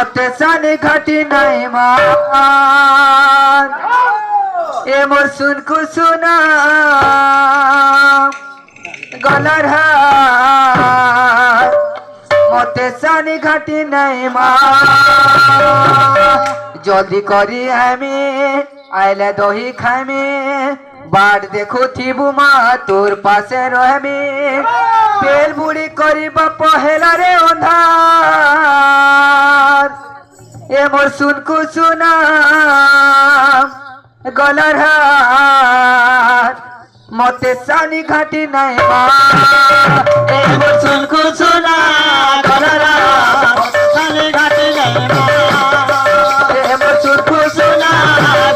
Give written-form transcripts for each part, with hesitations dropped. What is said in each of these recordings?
মতে সানি ঘাটি নাই মান এ মোর শুনকু শুনা গলার হার মতে সানি ঘাটি নাই মান জলদি করি আমি আইলে দহি খাইমি বাট দেখুথিবু মা তোর পাশে রহমি তেল বুড়ি করিবা পহেলা রে অন্ধার এ মোর শুনকু শুনা গলার হার মতে সানি ঘাটি নাই মা এ মোর শুনকু শুনা গলার হার সানি ঘাটি নাই মা এ মোর শুনকু শুনা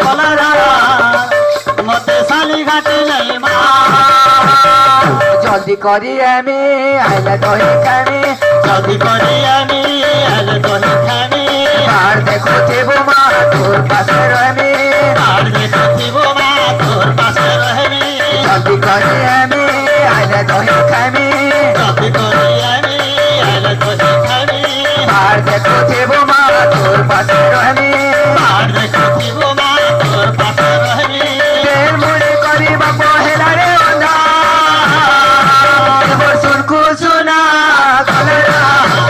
গলার হার মতে সানি ঘাটি নাই মা জলদি করি আমি আইলে দহি খামি জলদি করি আমি আইলে দহি খামি আর দেখো দেবো মা তোর পাশে রহমি আর দেখো দেবো মা তোর পাশে রহমি জলদি করি আমি আইলে দহি খামি জলদি করি আমি আইলে দহি খামি আর দেখো দেবো মা তোর পাশে রহমি আর দেখো দেবো মা তোর পাশে রহমি তেল মুড়ি করিবা পহেলা রে শুনকু শুনা গলারা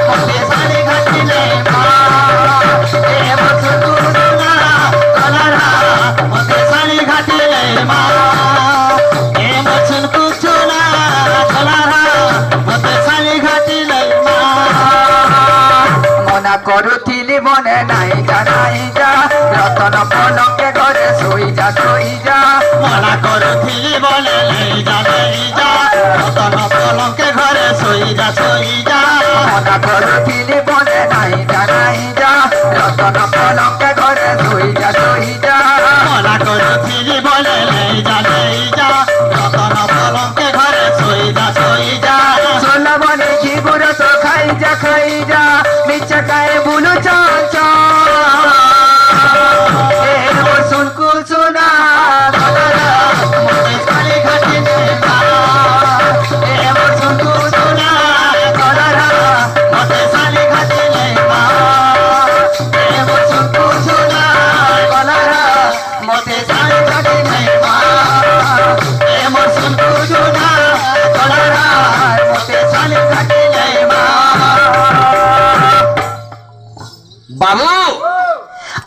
মতে সানি ঘাটি নাই মা এ মোর শুনকু শুনা গলারা মতে সানি ঘাটি নাই মা এ মোর শুনকু শুনা গলারা মতে সানি ঘাটি নাই মা মনা করুথিলি মনে নাই জানাই যা রতন পলকে ঘরে শুই যা মনা করুথিলি মনে নাই জানাই যা রতন পলকে ঘরে শুই যা মনা করুথিলি মনে নাই জানাই যা রতন পলকে ঘরে শুই যা মনা করুথিলি মনে নাই জানাই যা রতন পলকে ঘরে শুই যা সোলা বনে জীবন তো খাই যা মিছা কায়ে বুলু চঞ্চ এ মোর শুনকু শুনা গলারা মতে সানি ঘাটি নাই মা এ মোর শুনকু শুনা গলারা মতে সানি ঘাটি নাই মা এ মোর শুনকু শুনা গলারা মতে সানি ঘাটি নাই মা এ মোর শুনকু শুনা গলারা মতে সানি ঘাটি নাই মা বাবু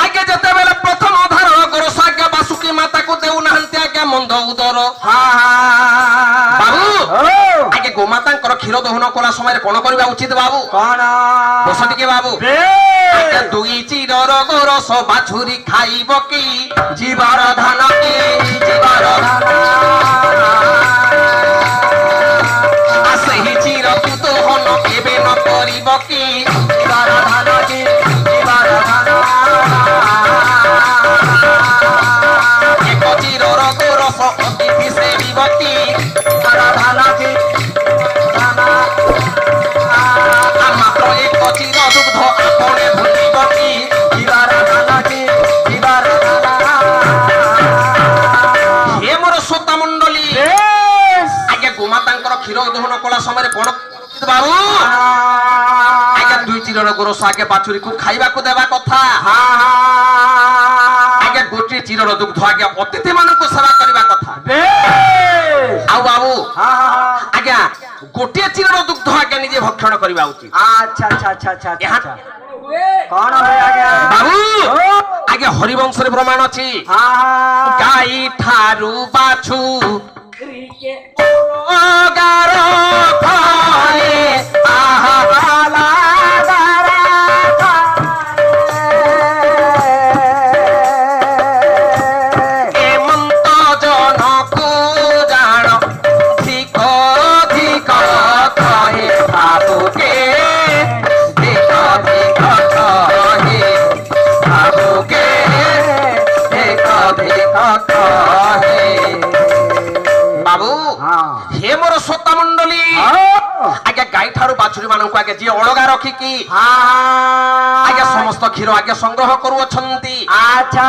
আগে যেতেবেলে প্রথম ধারণ করো সাজ্ঞা বাসুকি মাতাকে দেউ নাহান্তি আগে মন্দ উদর বাবু আগে গোমাতাঙ্কর ক্ষীর দহন কলা সময় কোন করিবা উচিত বাবু কোন বস টিকে বাবু আগে দুই চিরর গোরস বাছুরি খাইব কি জীবর ধান কি জীবর ধান সেই চির কুতূহল কেবে ন করিব কি জীবর ধান কি জীবর ধান এক চিরর গোরস অতিথি সেবিব কি জীবর ধান কি মাত্র এক চির দুগ্ধ আপনে ভুলিব কি জীবর ধান কি জীবর ধান হে মোর শ্রোতা মণ্ডলী আগে গোমাতাঙ্কর ক্ষীর দহন কলা সময় কোন বাবু আগে দুই চিরর গোরস আগে বাছুরিକୁ ଖାଇବାକୁ ଦେବା କଥା আগে গোটিଏ ଚିରର ଦୁଗ୍ଧ ଆগে ଅତିଥି ମାନଙ୍କୁ ସେବା କରିବା କଥା ଆଉ ବାବୁ ଆଜ୍ଞା ଗୋଟିଏ ଚିରର ଦୁଗ୍ଧ ଆଜ୍ଞା ନିଜେ ଭକ୍ଷଣ କରିବା ଉଚିତ আচ্ছা আচ্ছা আচ্ছা আচ্ছা আচ্ছা কোন ভাই আজ্ঞা বাবু আগে হরিবংশରେ প্রমাণ ଅଛି ଗାଈ ଠାରୁ ବାଛୁ ଗାର ଫଳେ ଆହାଲା বাবু হে মোর শ্রোতা মন্ডলী আগে গাই ঠারু বাছুরি মানুষ আগে যে অলগা রখিকি আগে সমস্ত ক্ষীর আগে সংগ্রহ করুছন্তি আচ্ছা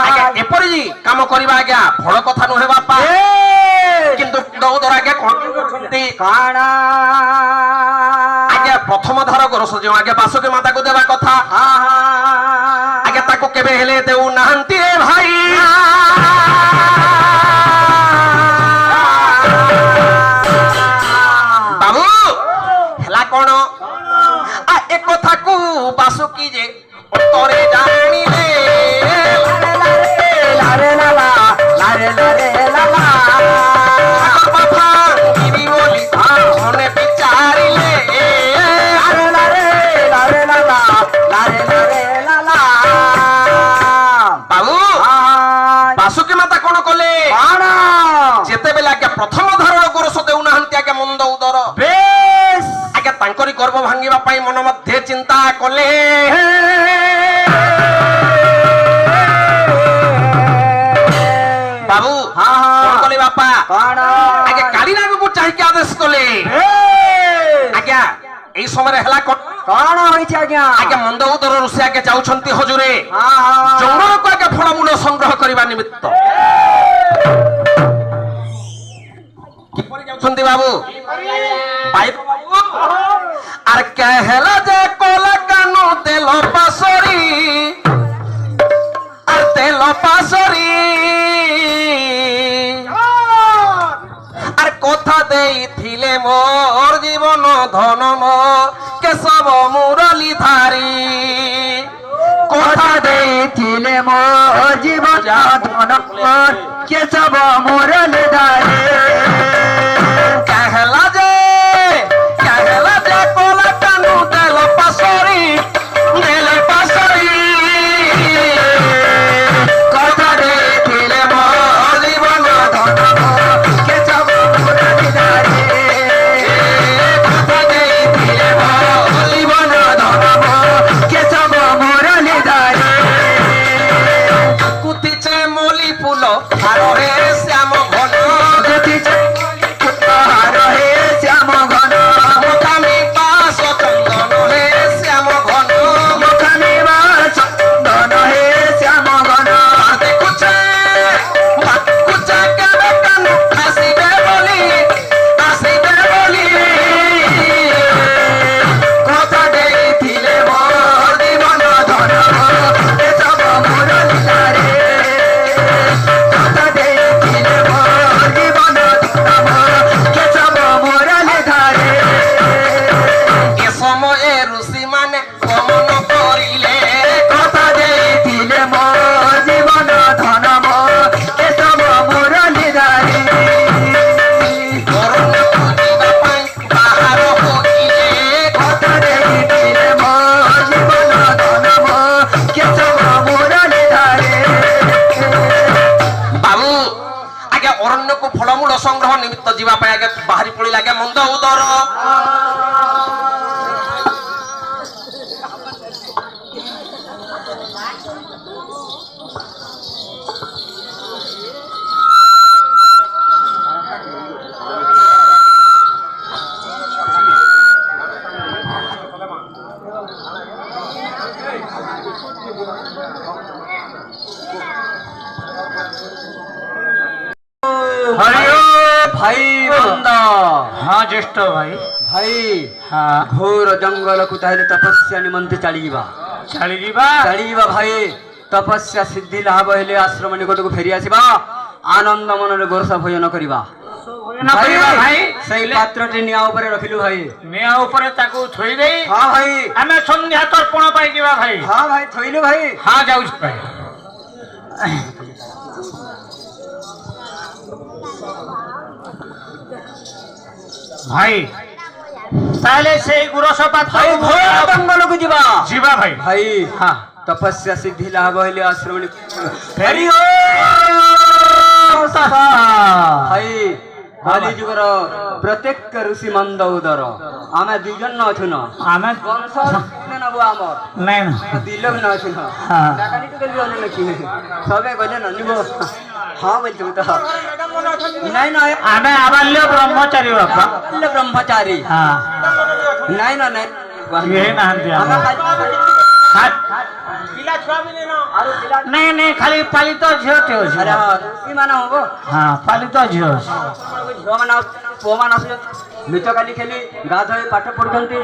আগে এপরি কাম করিবা আগে বড় কথা নহে বাপা কিন্তু দৌদর আগে কোন করছন্তি কানা আগে প্রথম ধার গোরস যে আগে বাসুকি মাতাকে দেবা কথা আগে তাকে কেবে হেলে দেউ নাহান্তি রে ভাই বাবু হেলা কোন এ কথা কু বাসুকি যে তরে জানিলে লারে লালা লারে লারে লালা ঠাকুর বাবা গিরি বলি মনে বিচারিলে লারে লারে লারে লালা লারে লারে লালা বাবু বাসুকি মাতা কোন কলে যেতেবেলে আগে প্রথম ধারণ গোরস দেউনাহান্তি আগে মন্দ উদর বেশ আগে তাঙ্করি গর্ভ ভাঙ্গিবা পাই মন মধ্যে চিন্তা কলে বাবু কোন কলে বাপা আগে কালীনাগକୁ চাহিকি আদেশ কলে আজ্ঞা এই সময় হেলা কଣ হইছে আজ্ঞা আগে মন্দ উদর ঋষি আগে যাউছন্তি হজুরে জঙ্গলକୁ আগে ফলমূল সংগ্রহ করিবা নিমিত্ত কিপরি যাউছন্তি বাবু পাইব বাবু আর কেহেলা যে কলা কানু তেল পাসরি আর তেল পাসরি আর কথা দেইছিলে মোর জীবন ধন মোর কেশব মুরলী ধারি কথা ଦେଇଥିଲେ ମୋ ଜୀବନ ଧନ କେଶବ ମୁରଲି ଧାରେ কেহেলা যে কলা কানু তেল পাসরি কথা ଦେଇଥିଲେ ମୋ ଜୀବନ ଧନ କେଶବ ମୁରଲି ଧାରେ କଥା ଦେଇଥିଲେ ମୋ ଜୀବନ ଧନ କେଶବ ମୁରଲି ଧାରେ কুতিছে মলি ফুল আর হে শ্যাম ঘন হার হে শ্যাম ঘন মোকামি পাশ চন্দন হে শ্যাম ঘন মুখানি চন্দন হে শ্যাম ঘন দেখুছে কেবে কানু আসিবে বলি কথা ଦେଇଥିଲେ ମୋ ଜୀବନ ଧନ କେଶବ ମୁରଲି ଧାରେ କଥା ଦେଇଥିଲେ ମୋ ଜୀବନ ଧନ କେଶବ ମୁରଲି ଧାରେ এ সময়ে ঋষি মানে গমন করিলে কথা ଦେଇଥିଲେ ମୋ ଜୀବନ ଧନ କେଶବ ମୁରଲି ଧାରେ অরণ্য খুঁজিবা পাই বাহার হইলে কথা ଦେଇଥିଲେ ମୋ ଜୀବନ ଧନ କେଶବ ମୁରଲି ଧାରେ বাবু আগে অরণ্যকু ফলমূল সংগ্রহ নিমিত্ত যা আগে বাহারি পড়ি লাগে মন্দ উদর भाई बंदा हाँ ज्येष्ठ भाई भाई हाँ घोर जंगल को ताहले तपस्या निमंते चलीबा चलीबा भाई तपस्या सिद्धि लाभ हेले आश्रम निकट को फेरी आसीबा आनंद मनरे गोरसा भोजन करिबा भाई सही पात्रटी निया ऊपर रखिलु भाई निया ऊपर ताकू थोई देई हाँ भाई आमे संध्या तर्पण पाई जीवा भाई हाँ भाई थोइलु भाई हाँ जाउछ भाई भाई ताले से गुरस पात्र भाई घोर जंगल को जीवा जीवा भाई भाई हाँ तपस्या सिद्धि लाभ हेले आश्रम फेरी भाई काली जुगर प्रत्येक ऋषि मंद उदर आमे दुजन न अछु न आमे वंश नबो आमर नहीं ना दिल भी न अछु न हाँ। डाकानी तो गली न कि सबे गले न निबो हां बोलछु त नहीं न आमे आबाल्य ब्रह्मचारी बापा ब्रह्मचारी हाँ नहीं न नहीं ये नाहंती आमे हाथ नहीं नहीं खाली पालित झियो टे अरे अछि ऋषि माने होबो हाँ पालित झियो झियो माने पो माने ଲୁଚ କାଲି ଖେଳି ଗାଧୋଇ ପାଠ ପଢୁଛନ୍ତି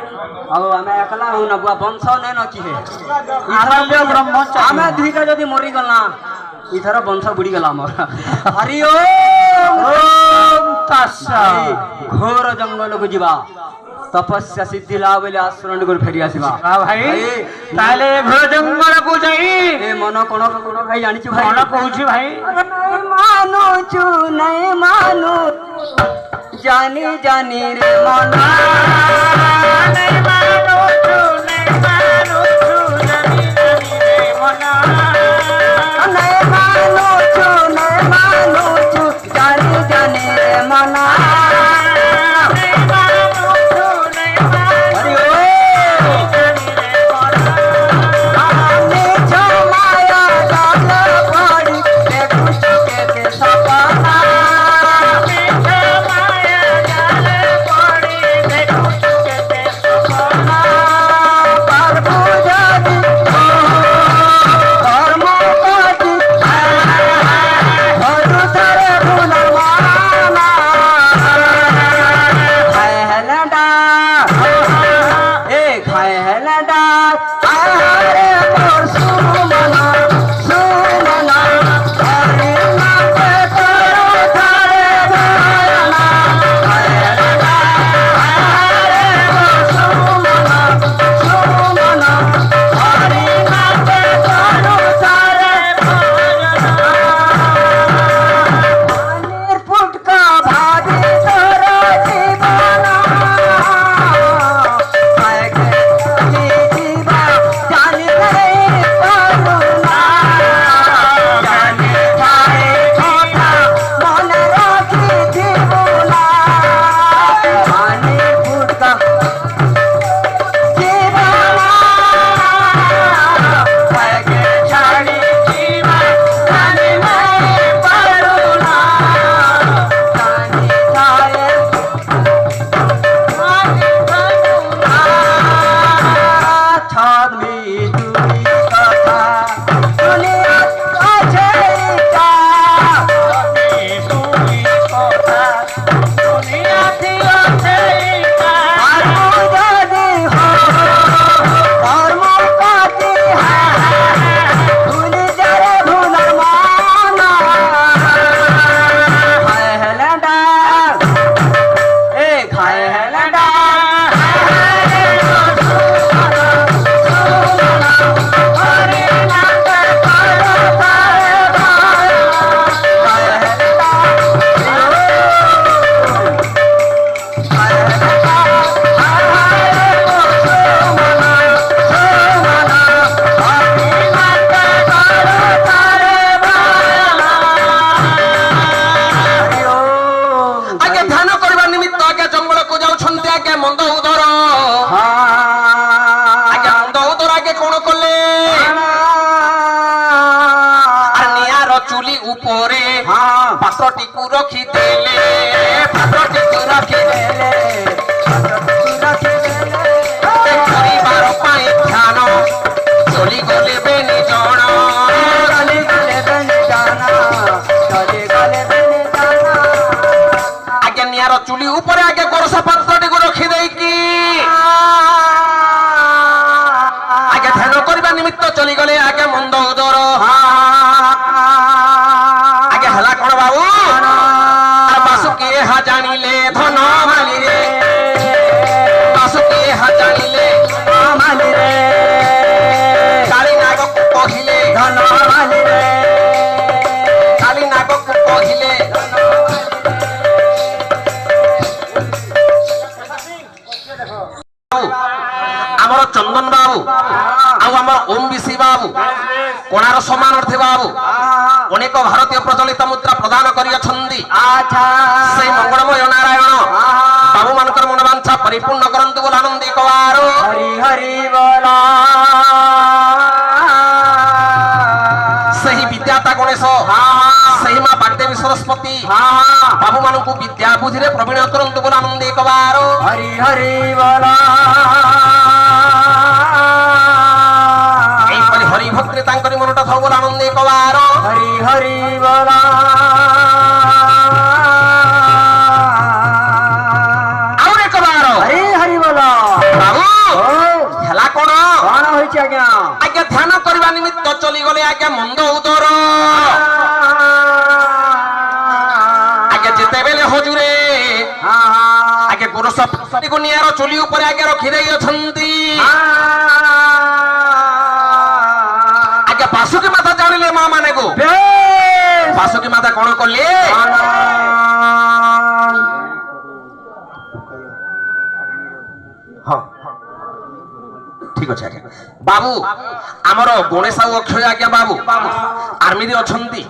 ଆଉ ଆମେ ଏକଲା ହଉନା ବୁଆ ବଂଶ ନେନ କିଏ ଆବାଲ୍ୟ ବ୍ରହ୍ମଚାରୀ ଆମେ ଦୁଇଟା ଯଦି ମରିଗଲା ଇଥର ବଂଶ ବୁଡ଼ିଗଲା ଆମର ହରି ଓମ୍ ଓମ୍ ତାସା ଘୋର ଜଙ୍ଗଲକୁ ଯିବା ତପସ୍ୟା ସିଦ୍ଧି ଲାଭ ବୋଲି ଆଶ୍ରମ କରି ଫେରି ଆସିବା ଭାଇ ତାହେଲେ ଘୋର ଜଙ୍ଗଲକୁ ଯାଇ ଏ ମନ କଣ କଣ ଭାଇ ଜାଣିଛୁ ଭାଇ କଣ କହୁଛି ଭାଇ ନାଇଁ ମାନୁଛୁ ନାଇଁ ମାନୁ ଜାନି ଜାନି ରେ ମନ ନାଇଁ ମାନୁଛୁ ଜାନି ଜାନି ରେ ମନା ନାଇଁ ମାନୁଛୁ ଜାନି ଜାନି ରେ ମନ ପାତ୍ରଟିକୁ ରଖିଦେଲେ ପାତ୍ରଟିକୁ ରଖିଦେଲେ ପରିବାର ପାଇଁ ଧ୍ୟାନ ଚଳିଗଲେ ବେନି ଜଣ ଆଜ୍ଞା ନିଆର ଚୁଲି ଉପରେ ଆଜ୍ଞା ଗୋରସ ପାତ୍ରଟିକୁ ରଖିଦେଇକି ଆଜ୍ଞା ଧ୍ୟାନ କରିବା ନିମିତ୍ତ ଚଳିଗଲେ ଆଜ୍ଞା ମନ୍ଦ ଉଦର ହେଲା କଣ ବାବୁ ବାସୁକି ଏହା ଜାଣିଲେ ଧନ ମାଲିରେ ବାସୁକି ଏହା ଜାଣିଲେ ମାଲିରେ କାଳି ନାଗକୁ କହିଲେ ଧନ ମାଲିରେ କାଳି ନାଗକୁ କହିଲେ ଆମର ଚନ୍ଦନ ବାବୁ ଆଉ ଆମର ଓମ ବିଶି ବାବୁ କୋଣାର ସମାନର୍ଥୀ ବାବୁ ଅନେକ ଭାରତୀୟ ପ୍ରଚଳିତ ମୁଦ୍ରା ପ୍ରଦାନ କରିଅଛନ୍ତି ସେଇ ମଙ୍ଗଳମୟ ନାରାୟଣ ବାବୁ ମାନଙ୍କର ମନବାଞ୍ଛା ପରିପୂର୍ଣ୍ଣ କରନ୍ତୁ ବୋଲି ଆନନ୍ଦୀ କବାରୁ ହରି ହରି ବୋଲା ସେହି ବିଦ୍ୟାତା ଗଣେଶ ସେହି ମା ବାଗଦେବୀ ସରସ୍ୱତୀ ବାବୁ ମାନଙ୍କୁ ବିଦ୍ୟା ବୁଦ୍ଧିରେ ପ୍ରବୀଣ କରନ୍ତୁ ବୋଲି ଆନନ୍ଦୀ କବାରୁ ହରି ହରି ବୋଲା ଏଇପରି ହରି ଭକ୍ତିରେ ତାଙ୍କରି ମନଟା ଥାଉ ବୋଲି ଆନନ୍ଦୀ କବାରୁ ହରି ହରି ବୋଲା ଆଉ କଲେ ଆଜ୍ଞା ମନ୍ଦ ଉଦର ଆଜ୍ଞା ଯେତେବେଳେ ହଜୁରେ ଆଜ୍ଞା ଗୋରସ ପାତ୍ରଟିକୁ ନିଆର ଚୁଲି ଉପରେ ଆଜ୍ଞା ରଖିଦେଇ ଅଛନ୍ତି ଆଜ୍ଞା ବାସୁକି ମାତା ଜାଣିଲେ ମା ମାନେ ଗୋ ବାସୁକି ମାତା କଣ କଲେ ହଁ ঠিক আছে আজ্ঞা বাবু আমার গণেশ আর অক্ষয় আজ্ঞা বাবু আর্মিরে অছন্তি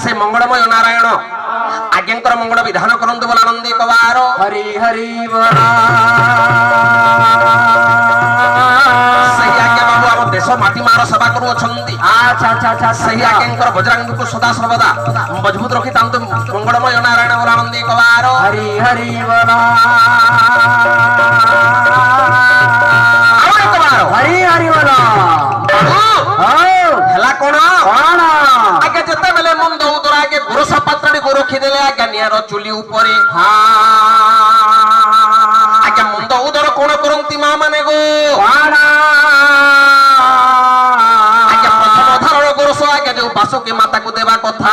সে মঙ্গলময় নারায়ণ আজ্ঞাঙ্কর মঙ্গল বিধান করন্তু বলে আনন্দে কবার হরি হরি বলা সেই আজ্ঞা বাবু আমার দেশ মাটি মার সেবা করু অছন্তি আচ্ছা আচ্ছা আচ্ছা সেই আজ্ঞাঙ্কর বজরাঙ্গীকে সদা সর্বদা মজবুত রখি তান্তু মঙ্গলময় নারায়ণ বলে আনন্দে কবার হরি হরি বলা হরি হরি বলা হেলা কোন কଣ আগে যেতেবেলে মন্দ উদর আগে গোরস পাত্রটি গো রখিদেলে আজ্ঞা নিয়ার চুলি উপরে আজ্ঞা মন্দ উদর কোন করন্তি মা মানে গো কଣ আজ্ঞা প্রথম ধারণ গোরস আগে যে বাসুকি মাতাকে দেবা কথা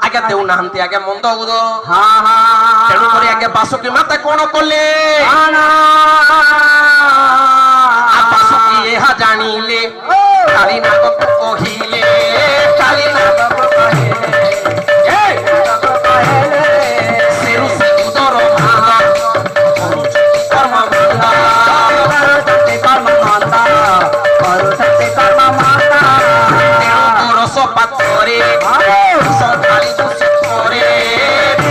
আগে দেউ নাহান্তি আগে মন্দ উদর তেণু করে আগে বাসুকি মাতা কোন কলে বাসুকি এহা জানিলে কালী নাগক কহিলে কালী নাগক সেরু সে উদর ভাঙ কর্ম রস পাত্রে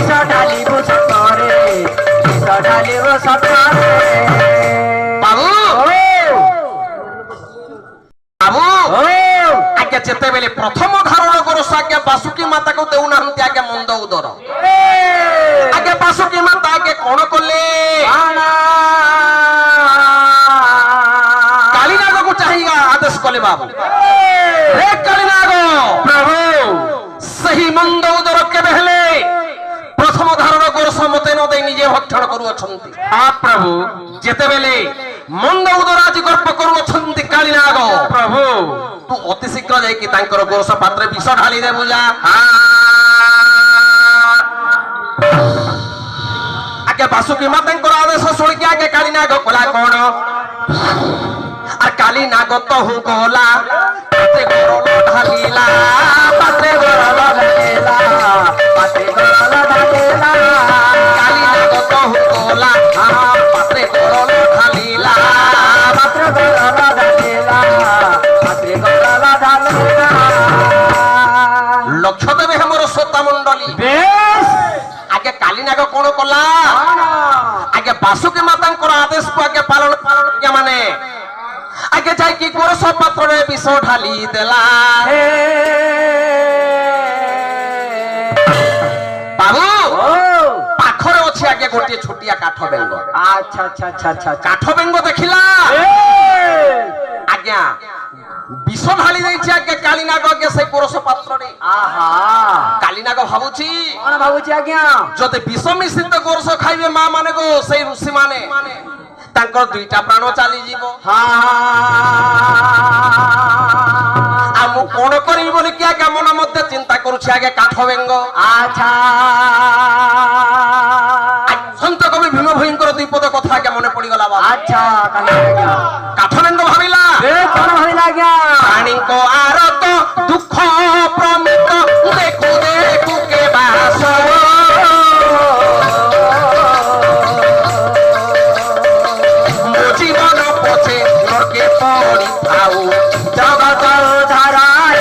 সকালি দুষরে বাবু বাবু আজ্ঞা যেতেবেলে প্রথম ধারণ গোরস আজ্ঞা বাসুকি মাতাকে দেউ নাহান্তি আজ্ঞা মন্দ উদর আজ্ঞা বাসুকি মাতা আজ্ঞা কোন কলে কালীনাগକୁ চাহিয়া আদেশ কলে বাবু হে কালীনাগ প্রভু সেই মন্দ উদর কেবে হেলে প্রথম ধারণ গোরস মতে ন দেই নিজে ভক্ষণ করু অছন্তি প্রভু যেতেবেলে মন্দ উদর আজি গর্ব করু অছন্তি কালীনাগ প্রভু তু অতি শীঘ্র যাইকি তাঙ্কর গোরস পাত্রে বিষ ঢালি দেবু যা আগে বাসুকি মাতাঙ্কর আদেশ শুনিকি আগে কালীনাগ কলা কোন আর কালীনাগ তো হু গলা পাত্রে গরল ঢালিলা পাত্রে গরল ঢালিলা পাত্রে গরল ঢালিলা কালীনাগ তো হু গলা পাত্রে গরল ঢালিলা পাত্রে গরল ঢালিলা পাত্রে গরল ঢালিলা লক্ষ্য দেবে হেমর শ্রোতা মণ্ডলী বেশ আগে কালীনাগ কোন কলা আগে বাসুকি মাতাঙ্কর আদেশ আগে পালন আজ্ঞা মানে আগে যাই কি গোরস পাত্রে বিষ ঢালি দেলা বাবু পাখরে অছি আগে গোটিয়ে ছোটিয়া কাঠ বেঙ্গ আচ্ছা আচ্ছা আচ্ছা আচ্ছা কাঠ বেঙ্গ দেখিলা আজ্ঞা বিষ ঢালি দেইছি আগে কালীনাগ আগে সেই গোরস পাত্রে আহা কালীনাগ ভাবুছি কଣ ভাବୁଛି আজ্ঞা যদি বিষ মিশ্রিত গোরস খাইবে মা মানে গো সেই ঋষি মানে তাঙ্কর দুইটা প্রাণ চালি যাব আমু কোন করিবি বলি কি আগে মন মধ্যে চিন্তা করুছি আগে কাঠ বেঙ্গ আচ্ছা সন্ত কবি ভীম ভয়ঙ্কর দ্বিপদ কথা আগে মনে পড়িগলা বাবা আচ্ছা কালি আজ্ঞা কাঠ বেঙ্গ ভাবিলা এ কোন ভাবিলা আজ্ঞা প্রাণীଙ୍କ আরত দুঃখ প্রমিত দেখু দেখু কে বাস জীবন পছে নরকে পড়ি থাও জগত ধারায়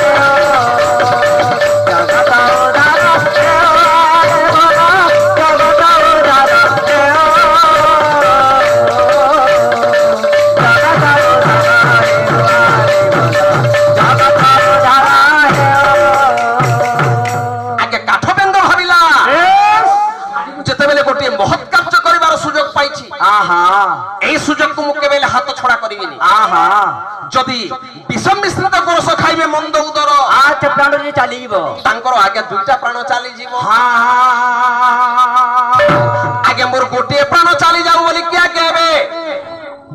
জগত ধারায় জগত আগে কাঠ বেঙ্গ ভাবিলা যেতেবেলে গোটিয়ে মহৎ কার্য করিবার সুযোগ পাইছি আহা এই সুযোগকে মু কেবেলে হাত ছড়া করিবিনি আহা যদি বিষম মিশ্রিত গোরস খাইবে মন্দ উদর আচ্ছা প্রাণরে চালিব তাঙ্কর আগে দুইটা প্রাণ চালি যাব হ্যাঁ আগে মোর গোটিয়ে প্রাণ চালি যাও বলি কি আগে হবে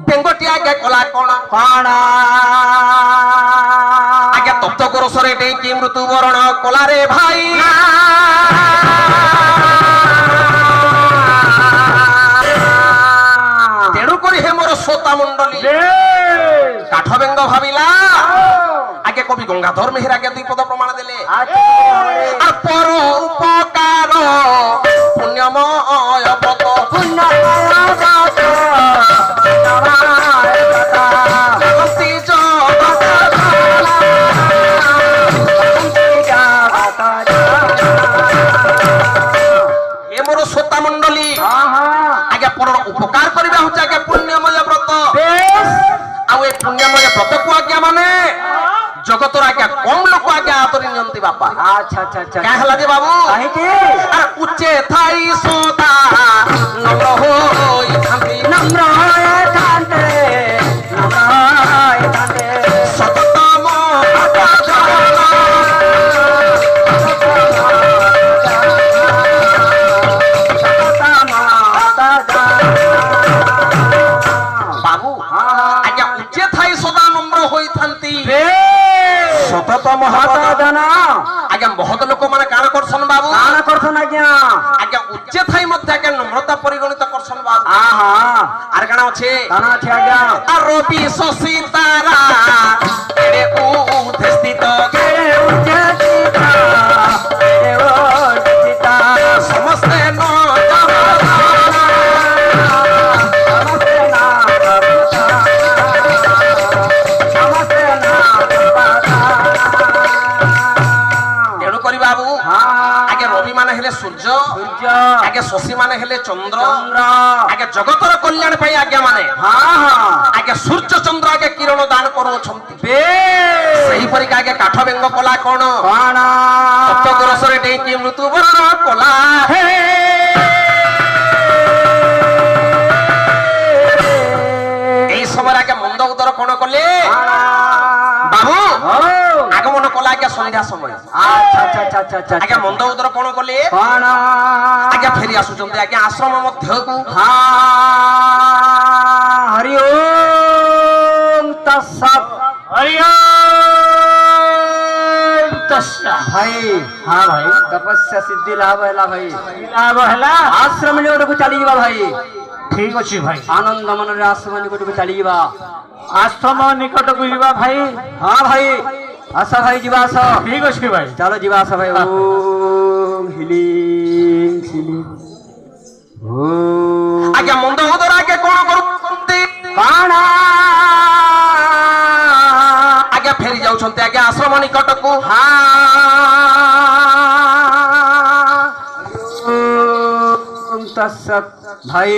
বেঙ্গটি আগে কলা কোণ কণ আগে তপ্ত ଗୋରସରେ ଡେଇଁକି ମୃତ୍ୟୁବରଣ କଲାରେ ଭାଇ ତେଣୁକରି ହେ ମୋର ଶ୍ରୋତା ମଣ୍ଡଳୀ କାଠ ବେଙ୍ଗ ଭାବିଲା ଆଗେ କବି ଗଙ୍ଗାଧର ମେହେର ଆଗେ ଦୁଇ ପଦ ପ୍ରମାଣ ଦେଲେ আর পর উপকার পুণ্যময় ব্রত ভক্তি জগত এ মোর শ্রোতা মন্ডলী আগে পর উপকার করিবা হচ্ছে আগে পুণ্যময় ব্রত ଆଉ ଏ ପୁଣ୍ୟମୟ ବ୍ରତକୁ ଆଜ୍ଞା ମାନେ ଜଗତର ଆଜ୍ଞା କମ ଲୋକ ଆଜ୍ଞା ଆଦରି ନିଅନ୍ତି ବାପା আচ্ছা আচ্ছা আচ্ছা କାଁ ହେଲା ଯେ ବାବୁ କାହିଁକି ଆରେ ଉଚ୍ଚେ ଥାଇ ସଦା ନମ୍ର ହୋଇଥାନ୍ତି নম্র একান্তে নম্র একান্তে ସତତମ ବାବୁ ଆଜ୍ଞା ଉଚ୍ଚେ ଥାଇ ସଦା ନମ୍ର ହୋଇଥାନ୍ତି ସତତ ମହତ জানা ଆଜ୍ଞା ମହତ ଲୋକମାନେ କାଣ କରସନ୍ ବାବୁ কাণ করছন আজ্ঞা ଆଜ୍ଞା ଉଚ୍ଚେ ଥାଇ ମଧ୍ୟ ଆଜ୍ଞା নম্রতা ପରିଗଣିତ କରସନ୍ ବାବୁ আহা আর কাণ আছে কাণ আছে আজ্ঞা আর রবি শশী তারা এড়ে উঠে স্থিত সমস্তে তেণু করি বাবু আগে রবি মানে হেলে সূর্য আগে শশী মানে হেলে চন্দ্র আগে জগতর কল্যাণ পাই আজ্ঞা মানে আগে সূর্য চন্দ্র আগে কিরণ দান করুছন্তি সেইপরি আগে কাঠ বেঙ্গ কলা কোন তপ্ত রসরে ডেইকি মৃত্যুবরণ কলা এই সময় আগে মন্দ উদর কোন কলে বাবু আগমন কলা আগে সন্ধ্যা সময় আচ্ছা আচ্ছা আচ্ছা আচ্ছা আচ্ছা আগে মন্দ উদর কোন কলে আগে ফেরি আসুচন্তি আগে আশ্রম মধ্যকু হরি ওম তৎসৎ হরি ওম তৎসৎ ভাই হ্যাঁ ভাই তপস্যা সিদ্ধি লাভ ହେଲା ভাই লাভ ହେଲା আশ্রম নিকটକୁ ଚାଲିଯିବା ଭାଇ ঠিক ଅଛି ଭାଇ ଆନନ୍ଦ ମନରେ ଆଶ୍ରମ ନିକଟକୁ ଚାଲିଯିବା ଆଶ୍ରମ ନିକଟକୁ ଯିବା ଭାଇ ହଁ ଭାଇ ଆସ ଭାଇ ଯିବା ଆସ ଠିକ ଅଛି ଭାଇ ଚାଲ ଯିବା ଆସ ଭାଇ ଓମ୍ ହିଲିଂ ହିଲିଂ ଓମ୍ আগে মন্দ উদর আগে কোন করুছন্তি কাণ আগে ফেরি যাউছন্তি আগে আশ্রম নিকটকু ওম তৎসৎ ভাই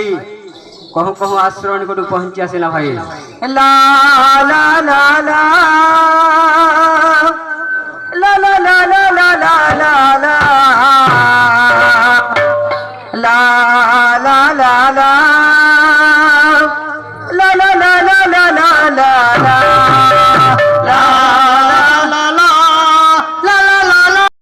কহু কহু আশ্রম নিকটକୁ ପହଞ୍ଚି ଆସିଲା ଭାଇ লা লা লা লা